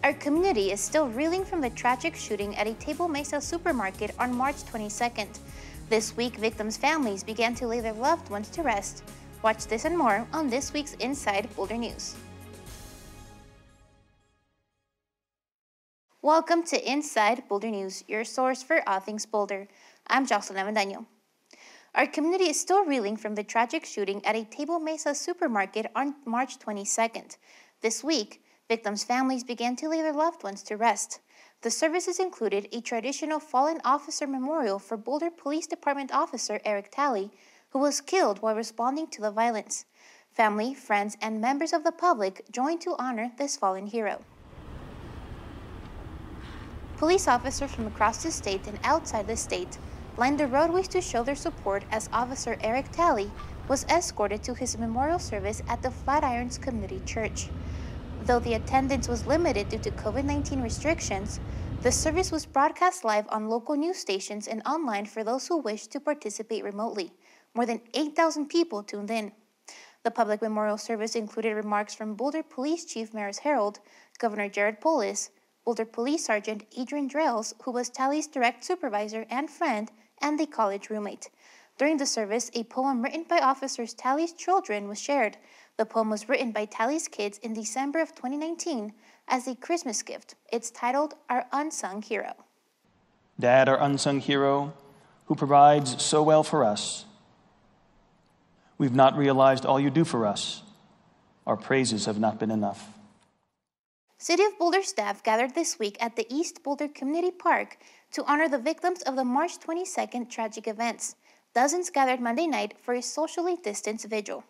Our community is still reeling from the tragic shooting at a Table Mesa supermarket on March 22nd. This week, victims' families began to lay their loved ones to rest. Watch this and more on this week's Inside Boulder News. Welcome to Inside Boulder News, your source for all things Boulder. I'm Jocelyn Avendaño. Our community is still reeling from the tragic shooting at a Table Mesa supermarket on March 22nd. This week, victims' families began to lay their loved ones to rest. The services included a traditional fallen officer memorial for Boulder Police Department officer Eric Talley, who was killed while responding to the violence. Family, friends, and members of the public joined to honor this fallen hero. Police officers from across the state and outside the state lined the roadways to show their support as Officer Eric Talley was escorted to his memorial service at the Flatirons Community Church. Though the attendance was limited due to COVID-19 restrictions, the service was broadcast live on local news stations and online for those who wished to participate remotely. More than 8,000 people tuned in. The public memorial service included remarks from Boulder Police Chief Maris Harold, Governor Jared Polis, Boulder Police Sergeant Adrian Drells, who was Talley's direct supervisor and friend, and a college roommate. During the service, a poem written by officers Talley's children was shared. The poem was written by Talley's kids in December of 2019 as a Christmas gift. It's titled Our Unsung Hero. Dad, our unsung hero, who provides so well for us. We've not realized all you do for us. Our praises have not been enough. City of Boulder staff gathered this week at the East Boulder Community Park to honor the victims of the March 22nd tragic events. Dozens gathered Monday night for a socially distanced vigil.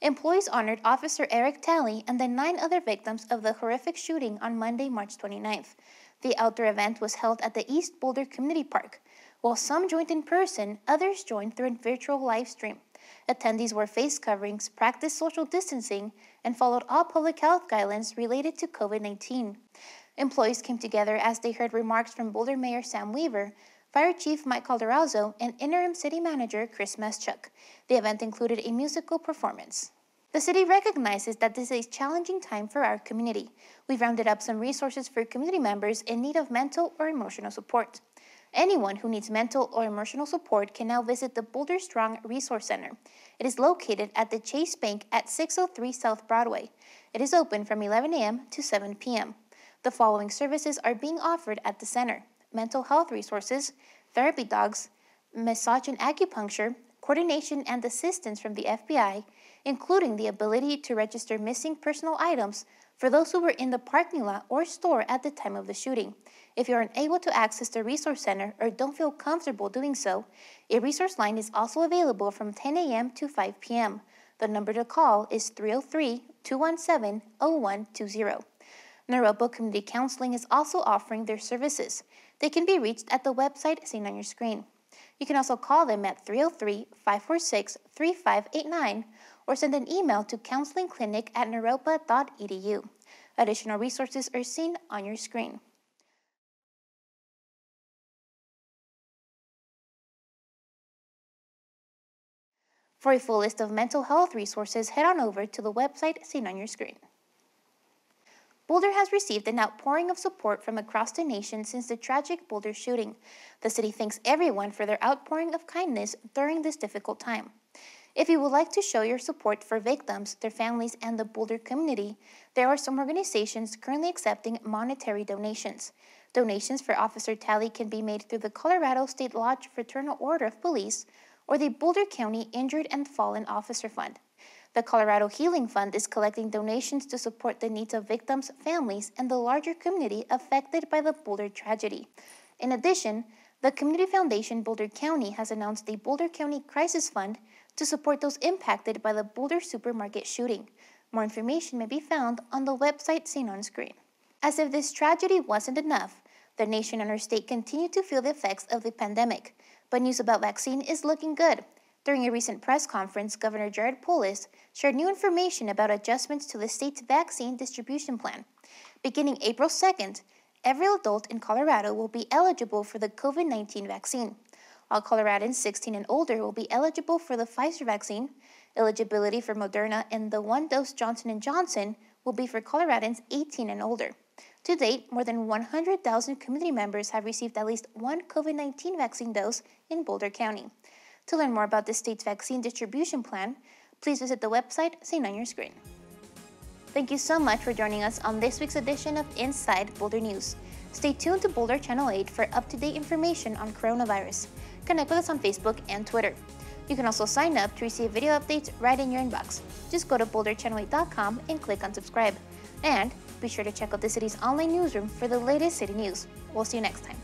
Employees honored Officer Eric Talley and the 9 other victims of the horrific shooting on Monday, March 29th. The outdoor event was held at the East Boulder Community Park. While some joined in person, others joined through a virtual live stream. Attendees wore face coverings, practiced social distancing, and followed all public health guidelines related to COVID-19. Employees came together as they heard remarks from Boulder Mayor Sam Weaver, Fire Chief Mike Calderazzo, and Interim City Manager Chris Meschuk. The event included a musical performance. The city recognizes that this is a challenging time for our community. We've rounded up some resources for community members in need of mental or emotional support. Anyone who needs mental or emotional support can now visit the Boulder Strong Resource Center. It is located at the Chase Bank at 603 South Broadway. It is open from 11 a.m. to 7 p.m. The following services are being offered at the center: mental health resources, therapy dogs, massage and acupuncture, coordination and assistance from the FBI, including the ability to register missing personal items for those who were in the parking lot or store at the time of the shooting. If you are unable to access the Resource Center or don't feel comfortable doing so, a resource line is also available from 10 a.m. to 5 p.m. The number to call is 303-217-0120. Naropa Community Counseling is also offering their services. They can be reached at the website seen on your screen. You can also call them at 303-546-3589 or send an email to counselingclinic@naropa.edu. Additional resources are seen on your screen. For a full list of mental health resources, head on over to the website seen on your screen. Boulder has received an outpouring of support from across the nation since the tragic Boulder shooting. The city thanks everyone for their outpouring of kindness during this difficult time. If you would like to show your support for victims, their families, and the Boulder community, there are some organizations currently accepting monetary donations. Donations for Officer Talley can be made through the Colorado State Lodge Fraternal Order of Police or the Boulder County Injured and Fallen Officer Fund. The Colorado Healing Fund is collecting donations to support the needs of victims, families, and the larger community affected by the Boulder tragedy. In addition, the Community Foundation Boulder County has announced the Boulder County Crisis Fund to support those impacted by the Boulder supermarket shooting. More information may be found on the website seen on screen. As if this tragedy wasn't enough, the nation and our state continue to feel the effects of the pandemic, but news about vaccine is looking good. During a recent press conference, Governor Jared Polis shared new information about adjustments to the state's vaccine distribution plan. Beginning April 2nd, every adult in Colorado will be eligible for the COVID-19 vaccine. All Coloradans 16 and older will be eligible for the Pfizer vaccine. Eligibility for Moderna and the one-dose Johnson & Johnson will be for Coloradans 18 and older. To date, more than 100,000 community members have received at least one COVID-19 vaccine dose in Boulder County. To learn more about the state's vaccine distribution plan, please visit the website seen on your screen. Thank you so much for joining us on this week's edition of Inside Boulder News. Stay tuned to Boulder Channel 8 for up-to-date information on coronavirus. Connect with us on Facebook and Twitter. You can also sign up to receive video updates right in your inbox. Just go to boulderchannel8.com and click on subscribe. And be sure to check out the city's online newsroom for the latest city news. We'll see you next time.